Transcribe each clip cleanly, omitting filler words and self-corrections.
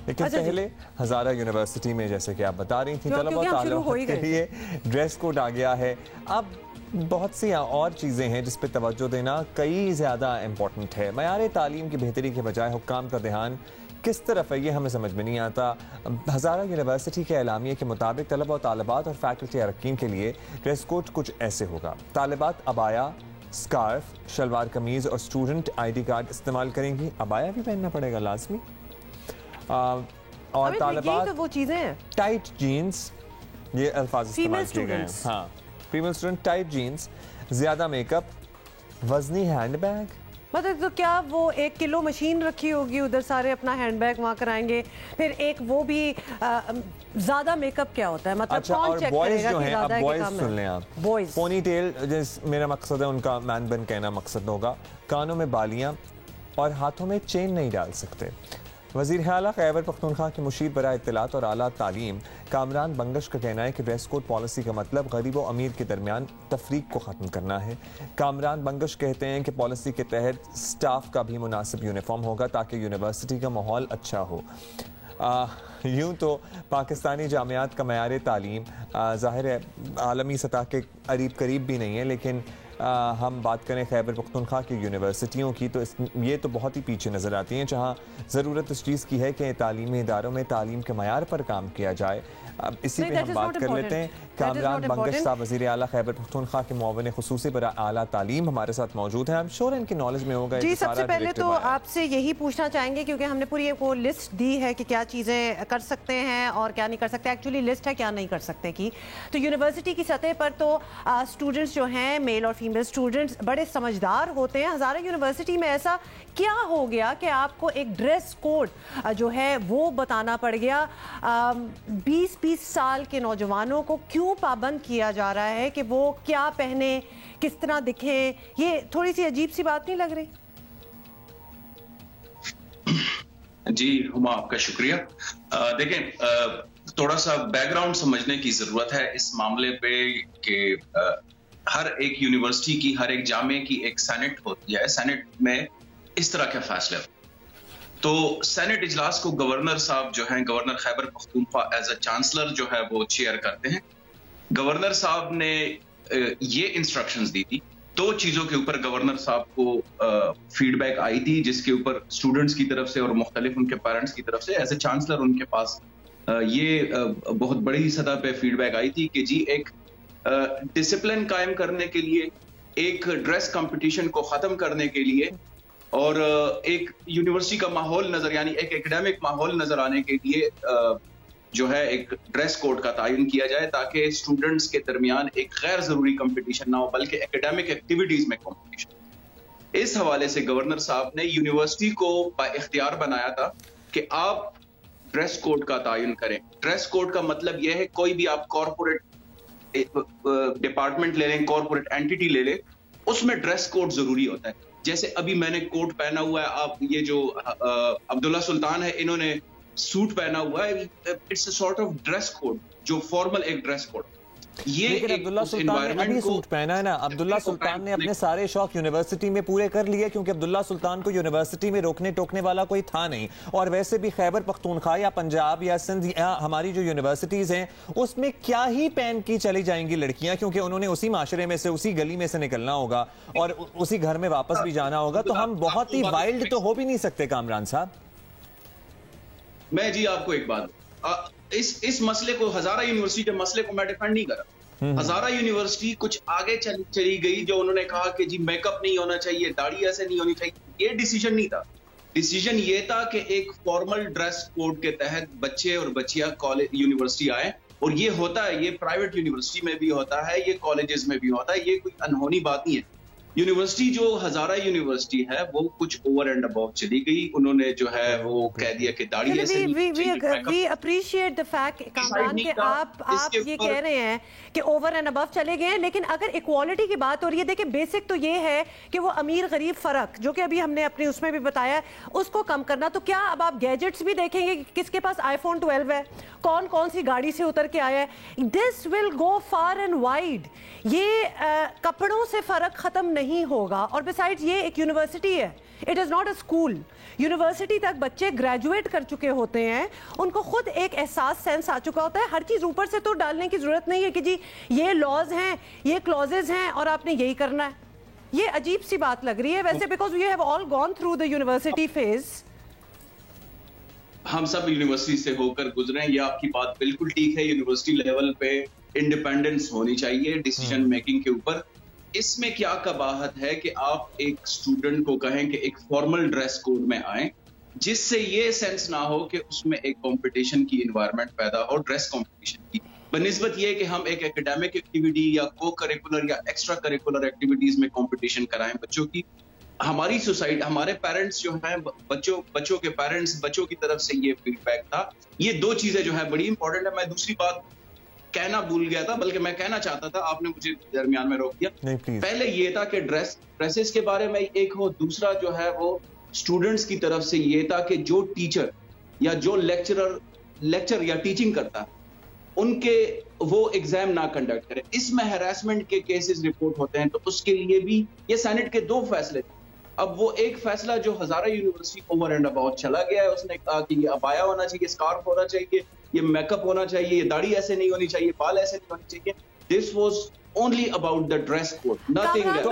لیکن پہلے ہزارہ یونیورسٹی میں جیسے کہ آپ بتا رہی تھیں طلبہ تعلق کے لیے ڈریس کوڈ آ گیا ہے. اب بہت سی اور چیزیں ہیں جس پہ توجہ دینا کئی زیادہ امپورٹنٹ ہے. معیار تعلیم کی بہتری کے بجائے حکام کا دھیان کس طرف ہے یہ ہمیں سمجھ میں نہیں آتا. ہزارہ یونیورسٹی کے اعلامیے کے مطابق طلبہ و طالبات اور فیکلٹی اراکین کے لیے ڈریس کوڈ کچھ ایسے ہوگا. طالبات عبایا، سکارف، شلوار قمیض اور اسٹوڈنٹ آئی ڈی کارڈ استعمال کریں گی. عبایا بھی پہننا پڑے گا لازمی. اور طالبات وہ چیزیں ہیں ٹائٹ جینز، یہ الفاظ استعمال کیے گئے ہیں. ہاں، فیمیل اسٹوڈنٹ ٹائٹ جینز، زیادہ میک اپ، وزنی ہینڈ بیگ. مطلب تو کیا وہ 1 کلو مشین رکھی ہوگی ادھر، سارے اپنا ہینڈ بیگ وہاں کرائیں گے. پھر ایک وہ بھی زیادہ میک اپ کیا ہوتا ہے، مطلب کون چیک کرے گا کہ زیادہ ہے کہ کم ہے. سن لیں آپ، بوائز پونی ٹیل میرا مقصد ہے، ان کا مین بن کہنا مقصد ہوگا. کانوں میں بالیاں اور ہاتھوں میں چین نہیں ڈال سکتے. وزیر اعلیٰ خیبر پختونخوا کے مشیر برائے اطلاعات اور اعلیٰ تعلیم کامران بنگش کا کہنا ہے کہ ڈریس کوڈ پالیسی کا مطلب غریب و امیر کے درمیان تفریق کو ختم کرنا ہے. کامران بنگش کہتے ہیں کہ پالیسی کے تحت سٹاف کا بھی مناسب یونیفارم ہوگا تاکہ یونیورسٹی کا ماحول اچھا ہو. یوں تو پاکستانی جامعات کا معیار تعلیم ظاہر ہے عالمی سطح کے قریب بھی نہیں ہے، لیکن ہم بات کریں خیبر پختونخوا کی یونیورسٹیوں کی تو یہ تو بہت ہی پیچھے نظر آتی ہیں، جہاں ضرورت اس چیز کی ہے کہ تعلیمی اداروں میں تعلیم کے معیار پر کام کیا جائے. اسی پہ ہم بات کر لیتے ہیں. کامران بنگش صاحب وزیر اعلیٰ خیبر پختونخوا کے معاون خصوصی برائے اعلیٰ تعلیم ہمارے ساتھ موجود ہیں. I'm sure ان کی نالج میں ہوگا. جی، سب سے پہلے تو آپ سے یہی پوچھنا چاہیں گے کیونکہ ہم نے پوری ایک وہ لسٹ دی ہے کہ کیا چیزیں کر سکتے ہیں اور کیا نہیں کر سکتے. ایکچولی لسٹ ہے کیا نہیں کر سکتے کی. تو یونیورسٹی کی سطح پر تو اسٹوڈنٹس جو ہیں میل اور فیمیل اسٹوڈنٹس بڑے سمجھدار ہوتے ہیں. ہزارہ یونیورسٹی میں ایسا کیا ہو گیا کہ آپ کو ایک ڈریس کوڈ جو ہے وہ بتانا پڑ گیا؟ 20 سال کے نوجوانوں کو کیوں پابند کیا جا رہا ہے کہ وہ کیا پہنے، کس طرح دکھیں؟ یہ تھوڑی سی عجیب سی بات نہیں لگ رہی؟ جی ہما، آپ کا شکریہ. دیکھیں، تھوڑا سا بیک گراؤنڈ سمجھنے کی ضرورت ہے اس معاملے پہ کہ ہر ایک یونیورسٹی کی، ہر ایک جامعے کی ایک سینٹ ہوتی ہے. سینٹ میں اس طرح کے فیصلے تو سینٹ اجلاس کو گورنر صاحب جو ہیں، governor Khyber Pakhtunkhwa as a chancellor جو ہے وہ چیئر کرتے ہیں. گورنر صاحب نے یہ انسٹرکشنز دی تھی. 2 چیزوں کے اوپر گورنر صاحب کو فیڈ بیک آئی تھی جس کے اوپر اسٹوڈنٹس کی طرف سے اور مختلف ان کے پیرنٹس کی طرف سے ایز اے چانسلر ان کے پاس یہ بہت بڑی سطح پہ فیڈ بیک آئی تھی کہ جی ایک ڈسپلن قائم کرنے کے لیے، ایک ڈریس کمپٹیشن کو ختم کرنے کے لیے اور ایک یونیورسٹی کا ماحول یعنی ایک ایکیڈیمک ماحول نظر آنے کے لیے جو ہے ایک ڈریس کوڈ کا تعین کیا جائے تاکہ اسٹوڈنٹس کے درمیان ایک غیر ضروری کمپٹیشن نہ ہو بلکہ ایکیڈیمک ایکٹیویٹیز میں کمپٹیشن. اس حوالے سے گورنر صاحب نے یونیورسٹی کو با اختیار بنایا تھا کہ آپ ڈریس کوڈ کا تعین کریں. ڈریس کوڈ کا مطلب یہ ہے کوئی بھی آپ کارپوریٹ ڈپارٹمنٹ لے لیں، کارپوریٹ اینٹیٹی لے لیں، اس میں ڈریس کوڈ ضروری ہوتا ہے. جیسے ابھی میں نے کوٹ پہنا ہوا ہے، آپ یہ جو عبداللہ سلطان ہے انہوں نے سوٹ پہنا ہوا ہے. It's a sort of dress code, جو فارمل ایک ڈریس کوڈ. لیکن عبداللہ سلطان نے ابھی سوٹ پہنا ہے نا. عبداللہ سلطان نے اپنے سارے شوق یونیورسٹی میں پورے کر لیے کیونکہ عبداللہ سلطان کو یونیورسٹی میں روکنے ٹوکنے والا کوئی تھا نہیں. اور ویسے بھی خیبر پختونخوا یا پنجاب یا سندھ یا ہماری جو یونیورسٹیز ہیں اس میں کیا ہی پہن کی چلی جائیں گی لڑکیاں، کیونکہ انہوں نے اسی معاشرے میں سے، اسی گلی میں سے نکلنا ہوگا اور اسی گھر میں واپس بھی جانا ہوگا. تو ہم بہت ہی وائلڈ تو ہو بھی نہیں سکتے کامران صاحب. میں جی آپ کو ایک بات، اس مسئلے کو، ہزارہ یونیورسٹی کے مسئلے کو میں ڈیفینڈ نہیں کر رہا. ہزارہ یونیورسٹی کچھ آگے چلی گئی جو انہوں نے کہا کہ جی میک اپ نہیں ہونا چاہیے، داڑھی ایسے نہیں ہونی چاہیے. یہ ڈیسیجن نہیں تھا. ڈیسیجن یہ تھا کہ ایک فارمل ڈریس کوڈ کے تحت بچے اور بچیاں کالج یونیورسٹی آئیں. اور یہ ہوتا ہے، یہ پرائیویٹ یونیورسٹی میں بھی ہوتا ہے، یہ کالجز میں بھی ہوتا ہے. یہ کوئی انہونی بات نہیں ہے. یونیورسٹی جو ہزارہ یونیورسٹی ہے وہ کچھ اوور اینڈ ابو چلی گئی. انہوں نے جو ہے وہ کہہ دیا کہ داڑھی ایسے we appreciate the fact Kamran کہ آپ یہ کہہ رہے ہیں کہ اوور اینڈ ابو چلے گئے ہیں، لیکن اگر ایکوالٹی کی بات ہو رہی ہے، دیکھیں بیسک تو یہ ہے کہ وہ امیر غریب فرق جو کہ ابھی ہم نے اپنے اس میں بھی بتایا اس کو کم کرنا. تو کیا اب آپ گیجٹس بھی دیکھیں گے کس کے پاس آئی فون 12 ہے، کون سی گاڑی سے اتر کے آیا ہے؟ دس ول گو فار اینڈ وائڈ. یہ کپڑوں سے فرق ختم نہیں ہوگا. اور بسائڈ یہ ایک یونیورسٹی ہے It is not a school. University تک بچے گریجویٹ کر چکے ہوتے ہیں, ان کو خود ایک احساس سینس آ چکا ہوتا ہے, ہر چیز اوپر سے تو ڈالنے کی ضرورت نہیں ہے کہ جی یہ لاز ہیں, یہ کلوزز ہیں اور آپ نے یہی کرنا ہے. یہ عجیب سی بات لگ رہی ہے ویسے, because we have all gone through the university phase. ہم سب یونیورسٹی سے ہو کر گزرے ہیں, یہ آپ کی بات بالکل ٹھیک ہے. یونیورسٹی لیول پہ انڈیپینڈنس ہونی چاہیے ڈیسیجن میکنگ کے اوپر. اس میں کیا قباحت ہے کہ آپ ایک اسٹوڈنٹ کو کہیں کہ ایک فارمل ڈریس کوڈ میں آئیں, جس سے یہ سینس نہ ہو کہ اس میں ایک کمپٹیشن کی انوائرمنٹ پیدا ہو, ڈریس کمپٹیشن کی, بنسبت یہ کہ ہم ایک ایکیڈیمک ایکٹیویٹی یا کو کریکولر یا ایکسٹرا کریکولر ایکٹیویٹیز میں کمپٹیشن کرائیں بچوں کی. ہماری سوسائٹی, ہمارے پیرنٹس جو ہیں, بچوں کے پیرنٹس, بچوں کی طرف سے یہ فیڈ بیک تھا. یہ دو چیزیں جو ہے بڑی امپورٹنٹ ہے. میں دوسری بات کہنا بھول گیا تھا, بلکہ میں کہنا چاہتا تھا, آپ نے مجھے درمیان میں روک دیا. پہلے یہ تھا کہ ڈریسز کے بارے میں ایک ہو, دوسرا جو ہے وہ اسٹوڈنٹس کی طرف سے یہ تھا کہ جو ٹیچر یا جو لیکچر یا ٹیچنگ کرتا ہے ان کے وہ ایگزام نہ کنڈکٹ کرے. اس میں ہراسمنٹ کے کیسز رپورٹ ہوتے ہیں, تو اس کے لیے بھی یہ سینٹ کے 2 فیصلے تھے. اب وہ ایک فیصلہ جو Hazara university over and about چلا گیا ہے, اس نے کہا کہ یہ ابایا ہونا چاہیے, اسکارف ہونا چاہیے, یہ میک اپ ہونا چاہیے, یہ داڑھی ایسے نہیں ہونی چاہیے, بال ایسے نہیں ہونی چاہیے. This was only about the dress code, nothing else.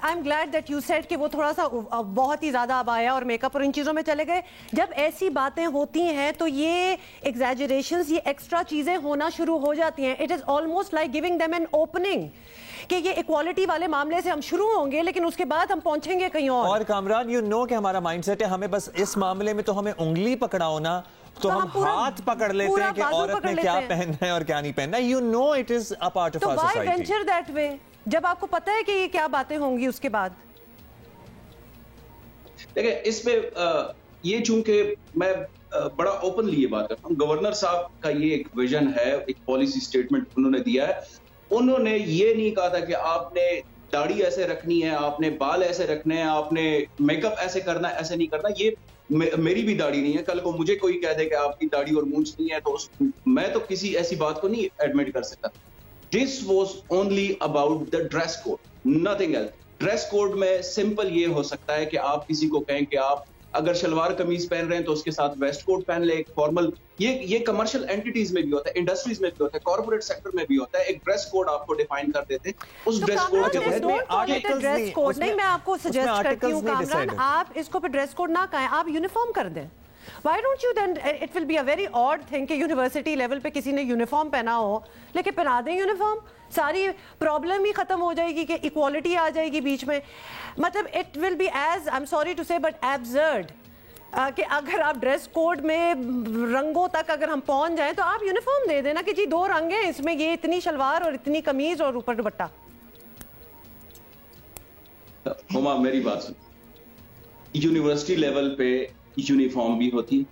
I'm glad that you said کہ وہ تھوڑا سا بہت ہی زیادہ ابایا اور میک اپ اور ان چیزوں میں چلے گئے. جب ایسی باتیں ہوتی ہیں تو یہ ایگزیجریشنز, یہ ایکسٹرا چیزیں ہونا شروع ہو جاتی ہیں. It is almost like giving them an opening کہ یہ ایکوالٹی والے معاملے سے ہم شروع ہوں گے لیکن اس کے بعد ہم پہنچیں گے کہیں اور. کامران یو نو کہ ہمارا مائنڈ سیٹ ہے, ہمیں بس اس معاملے میں تو ہمیں انگلی پکڑاؤ نا, تو ہم ہاتھ پکڑ لیتے ہیں کہ عورت نے کیا پہننا ہے اور کیا نہیں پہننا. You know it is a part of our society. تو وائی وینچر دیٹ وے جب آپ کو پتہ ہے کہ یہ کیا باتیں ہوں گی اس کے بعد. دیکھیں اس پہ یہ چونکہ میں بڑا اوپنلی یہ بات کرتا ہوں, گورنر صاحب کا یہ ایک ویژن ہے, ایک پالیسی اسٹیٹمنٹ انہوں نے دیا ہے. انہوں نے یہ نہیں کہا تھا کہ آپ نے داڑھی ایسے رکھنی ہے, آپ نے بال ایسے رکھنے ہیں, آپ نے میک اپ ایسے کرنا ہے, ایسے نہیں کرنا. یہ میری بھی داڑھی نہیں ہے, کل کو مجھے کوئی کہہ دے کہ آپ کی داڑھی اور مونچھ نہیں ہے تو میں تو کسی ایسی بات کو نہیں ایڈمٹ کر سکتا. This was only about the dress code, nothing else. Dress code میں سمپل یہ ہو سکتا ہے کہ آپ کسی کو کہیں کہ آپ اگر شلوار قمیض پہن رہے ہیں تو اس کے ساتھ ویسٹ کوٹ پہن لے, ایک فارمل. یہ کمرشل اینٹیز میں بھی ہوتا ہے, انڈسٹریز میں بھی ہوتا ہے, کارپوریٹ سیکٹر میں بھی ہوتا ہے. ایک ڈریس کوڈ آپ کو ڈیفائن کر دیتے ہیں. اس ڈریس کوڈ نہیں, میں آپ کو سجیسٹ کرتی ہوں کامران, آپ اس کو پھر ڈریس کوڈ نہ کہیں, آپ یونیفارم کر دیں. Why don't you then, it will be a very odd thing کہ یونیورسٹی لیول پہ کسی نے یونیفارم پہنا ہو, لیکن پہنا دیں یونیفارم, ساری پرابلم ہی ختم ہو جائے گی کہ ایکوالٹی آ جائے گی بیچ میں. مطلب it will be as, I am sorry to say but absurd کہ اگر آپ ڈریس کوڈ میں رنگوں تک اگر ہم پہنچ جائیں تو آپ یونیفارم دے دینا کہ جی 2 رنگ ہیں اس میں, یہ اتنی شلوار اور اتنی قمیض اور اوپر دوپٹہ. ہما میری بات سن, یونیورسٹی لیول پہ یونیفارم بھی ہوتی.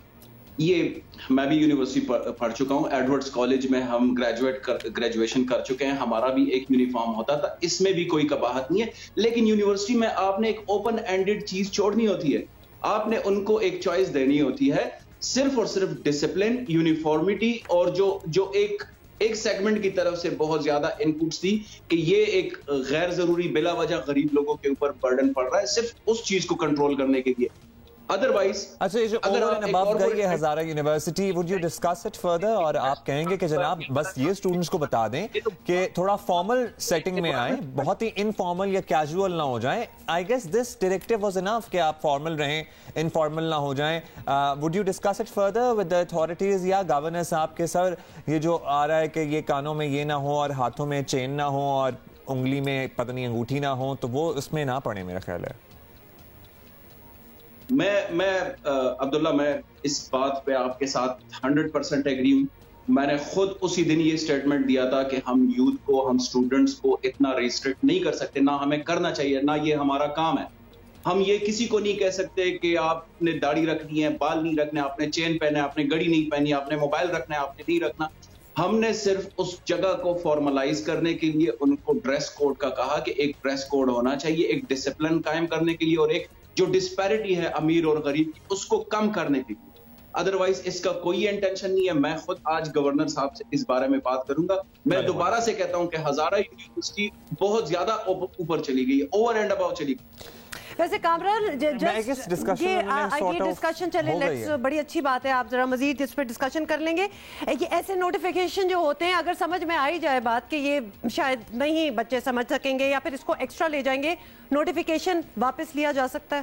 یہ میں بھی یونیورسٹی پڑھ چکا ہوں, ایڈورڈز کالج میں ہم گریجویشن کر چکے ہیں, ہمارا بھی ایک یونیفارم ہوتا تھا, اس میں بھی کوئی قباحت نہیں ہے. لیکن یونیورسٹی میں آپ نے ایک اوپن اینڈڈ چیز چھوڑنی ہوتی ہے, آپ نے ان کو ایک چوائس دینی ہوتی ہے, صرف اور صرف ڈسپلن, یونیفارمٹی, اور جو ایک سیگمنٹ کی طرف سے بہت زیادہ انپٹس تھی کہ یہ ایک غیر ضروری بلا وجہ غریب لوگوں کے اوپر برڈن پڑ رہا ہے, صرف اس چیز کو کنٹرول کرنے کے لیے. ادروائز اچھا, یہ جو اوور اینڈ ابو گئی ہے Hazara university, would you discuss it further, اور آپ کہیں گے کہ جناب بس یہ اسٹوڈنٹس کو بتا دیں کہ تھوڑا فارمل سیٹنگ میں آئیں, بہت ہی انفارمل یا کیجول نہ ہو جائیں. I guess this directive was enough کہ آپ فارمل رہیں, انفارمل نہ ہو جائیں. Would you discuss it further with the authorities یا گورنر صاحب کے سر, یہ جو آ رہا ہے کہ یہ کانوں میں یہ نہ ہو اور ہاتھوں میں چین نہ ہو اور انگلی میں پتہ نہیں انگوٹھی نہ ہو, تو وہ اس میں نہ پڑے میرا خیال ہے. میں عبداللہ, میں اس بات پہ آپ کے ساتھ 100% ایگری ہوں. میں نے خود اسی دن یہ سٹیٹمنٹ دیا تھا کہ ہم یوتھ کو, ہم سٹوڈنٹس کو اتنا ریسٹرکٹ نہیں کر سکتے, نہ ہمیں کرنا چاہیے, نہ یہ ہمارا کام ہے. ہم یہ کسی کو نہیں کہہ سکتے کہ آپ نے داڑھی رکھنی ہے, بال نہیں رکھنے, آپ نے چین پہنا ہے, آپ نے گھڑی نہیں پہنی, آپ نے موبائل رکھنا ہے, آپ نے نہیں رکھنا. ہم نے صرف اس جگہ کو فارملائز کرنے کے لیے ان کو ڈریس کوڈ کا کہا کہ ایک ڈریس کوڈ ہونا چاہیے, ایک ڈسپلن قائم کرنے کے لیے, اور ایک جو ڈسپیرٹی ہے امیر اور غریب کی اس کو کم کرنے کے لیے. ادروائز اس کا کوئی انٹینشن نہیں ہے. میں خود آج گورنر صاحب سے اس بارے میں بات کروں گا. میں دوبارہ سے کہتا ہوں کہ ہزارہ یونیورسٹی بہت زیادہ اوپر چلی گئی, اوور اینڈ اباؤ چلی گئی. ویسے کامران یہ ڈسکشن چلے, بڑی اچھی بات ہے, آپ ذرا مزید اس پہ ڈسکشن کر لیں گے. یہ ایسے نوٹیفیکیشن جو ہوتے ہیں, اگر سمجھ میں آئی جائے بات کہ یہ شاید نہیں بچے سمجھ سکیں گے یا پھر اس کو ایکسٹرا لے جائیں گے, نوٹیفیکیشن واپس لیا جا سکتا ہے؟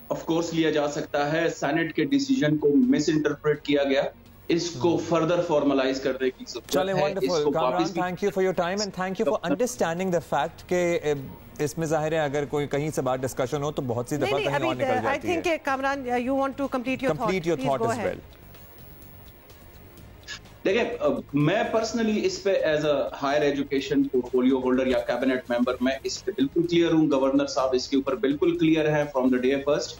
آف کورس لیا جا سکتا ہے. سینٹ کے ڈیسیجن کو مس انٹرپریٹ کیا گیا, اس کو فردر فارملائز کرنے کی ضرورت ہے. Wonderful Kamran, thank you for your time and thank you for understanding the fact کہ اس میں ظاہر ہے اگر کوئی کہیں سے بات ڈسکشن ہو تو بہت سی دفعہ کہیں اور نکل جاتی ہے. I think Kamran you want to complete your thought as well. دیکھیں, میں پرسنلی اس پہ as a higher education portfolio holder یا کیبنٹ ممبر میں اس پہ بالکل کلیئر ہوں. گورنر صاحب اس کے اوپر بالکل کلیئر ہے فرام دا ڈے فرسٹ.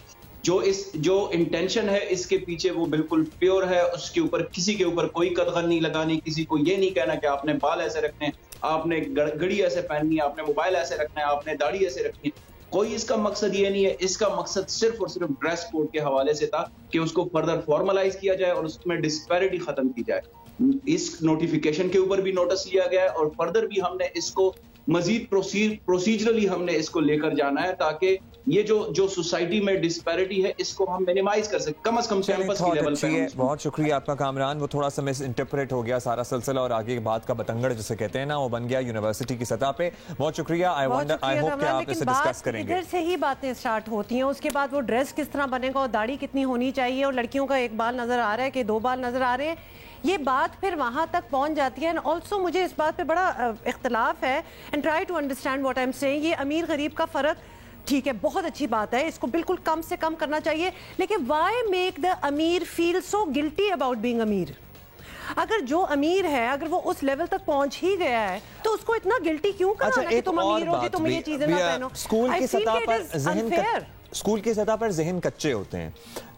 جو انٹینشن ہے اس کے پیچھے وہ بالکل پیور ہے. اس کے اوپر کسی کے اوپر کوئی قدغن نہیں لگانی, کسی کو یہ نہیں کہنا کہ آپ نے بال ایسے رکھنے, آپ نے گھڑی ایسے پہننی ہے, آپ نے موبائل ایسے رکھنا ہے, آپ نے داڑھی ایسے رکھنی ہے. کوئی اس کا مقصد یہ نہیں ہے. اس کا مقصد صرف اور صرف ڈریس کوڈ کے حوالے سے تھا کہ اس کو فردر فارملائز کیا جائے اور اس میں ڈسپیرٹی ختم کی جائے. اس نوٹیفیکیشن کے اوپر بھی نوٹس لیا گیا ہے اور فردر بھی ہم نے اس کو مزید پروسیجرلی ہم نے اس کو لے کر جانا ہے تاکہ یہ جو سوسائٹی میں ڈسپیرٹی ہے اس کو ہم مینیمائز کر سکیں, کم از کم کیمپس کی لیول پہ. بہت شکریہ آپ کا کامران. وہ تھوڑا سا مس انٹرپریٹ ہو گیا سارا سلسلہ اور آگے بات کا بتنگڑ جسے کہتے ہیں نا, وہ بن گیا یونیورسٹی کی سطح پہ. بہت شکریہ. آئی ہوپ کہ آپ اسے ڈسکس کریں گے. ادھر سے ہی باتیں سٹارٹ ہوتی ہیں, اس کے بعد وہ ڈریس کس طرح بنے گا اور داڑھی کتنی ہونی چاہیے, اور لڑکیوں کا ایک بال نظر آ رہا ہے کہ 2 بال نظر آ رہے ہیں, یہ بات پھر وہاں تک پہنچ جاتی ہے. اینڈ آلسو مجھے اس بات پہ بڑا اختلاف ہے, and try to understand what I am seeing. یہ امیر غریب کا فرق ٹھیک ہے, بہت اچھی بات ہے, اس کو بالکل کم سے کم کرنا چاہیے, لیکن وائی میک دا امیر feel so guilty about being امیر؟ اگر جو امیر ہے اگر وہ اس لیول تک پہنچ ہی گیا ہے تو اس کو اتنا گلٹی کیوں کرانا کہ تم امیر ہو کہ تم یہ چیزیں نہ پہنو؟ اسکول کی سطح پر ذہن کچے ہوتے ہیں,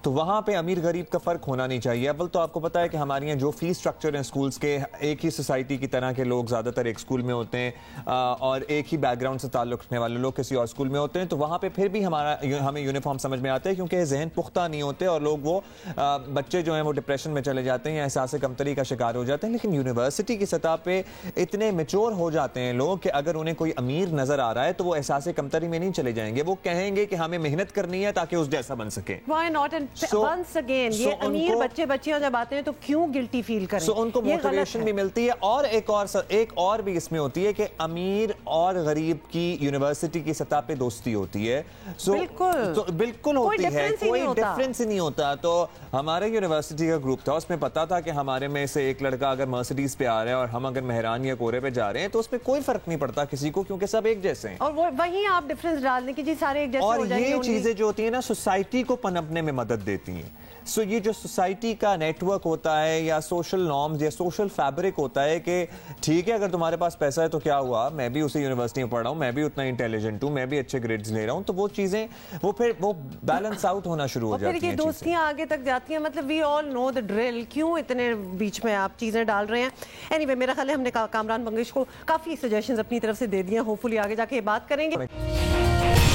تو وہاں پہ امیر غریب کا فرق ہونا نہیں چاہیے. اول تو آپ کو پتا ہے کہ ہمارے یہاں جو فیس سٹرکچر ہیں اسکولز کے, ایک ہی سوسائٹی کی طرح کے لوگ زیادہ تر ایک اسکول میں ہوتے ہیں اور ایک ہی بیک گراؤنڈ سے تعلق رکھنے والے لوگ کسی اور اسکول میں ہوتے ہیں, تو وہاں پہ پھر بھی ہمیں یونیفارم سمجھ میں آتا ہے کیونکہ ذہن پختہ نہیں ہوتے اور لوگ وہ بچے جو ہیں وہ ڈپریشن میں چلے جاتے ہیں یا احساس کمتری کا شکار ہو جاتے ہیں. لیکن یونیورسٹی کی سطح پہ اتنے میچور ہو جاتے ہیں لوگ کہ اگر انہیں کوئی امیر نظر آ رہا ہے تو وہ احساس کمتری میں نہیں چلے جائیں گے, وہ کہیں گے کہ ہمیں محنت کرنی ہے تاکہ اس جیسا بن سکے. Why not? And once again یہ امیر بچیاں جب آتے ہیں تو کیوں گلٹی فیل کریں؟ ان کو موٹیویشن بھی ملتی ہے. اور ایک اور بھی اس میں ہوتی ہے کہ امیر اور غریب کی یونیورسٹی کی سطح پہ دوستی ہوتی ہے. بالکل ہوتی ہے, کوئی ڈیفرنس ہی نہیں ہوتا. تو ہمارے یونیورسٹی کا گروپ تھا, اس میں پتا تھا کہ ہمارے میں سے ایک لڑکا اگر مرسیڈیز پہ آ رہا ہے اور ہم اگر مہران یا کورے پہ جا رہے ہیں تو اس پہ کوئی فرق نہیں پڑتا کسی کو, کیونکہ سب ایک جیسے ہیں. اور وہیں آپ ڈیفرنس ڈال دیں کہ جی سارے ایک جیسے ہو جائیں گے. اور یہ چیزیں جو ہوتی ہیں نا سوسائٹی کو پنپنے میں مدد دیتی ہیں. سو یہ جو سوسائٹی کا نیٹ ورک ہوتا ہے یا سوشل نارمز یا سوشل فیبرک ہوتا ہے کہ ٹھیک ہے اگر تمہارے پاس پیسہ ہے تو کیا ہوا, میں بھی اسی یونیورسٹی میں پڑھ رہا ہوں, میں بھی اتنا انٹیلیجنٹ ہوں, میں بھی اچھے گریڈز لے رہا ہوں, تو وہ چیزیں وہ پھر وہ بیلنس آؤٹ ہونا شروع ہو جاتی ہیں. پھر یہ دوستیاں آگے تک جاتی ہیں, مطلب وی آل نو دا ڈرل, کیوں اتنے بیچ میں آپ چیزیں ڈال رہے ہیں. اینی وے میرا خیال ہے ہم نے کامران بنگش کو کافی سجیشنز اپنی طرف سے دے دی ہیں, ہوپ فلی آگے جا کے یہ بات کریں گے.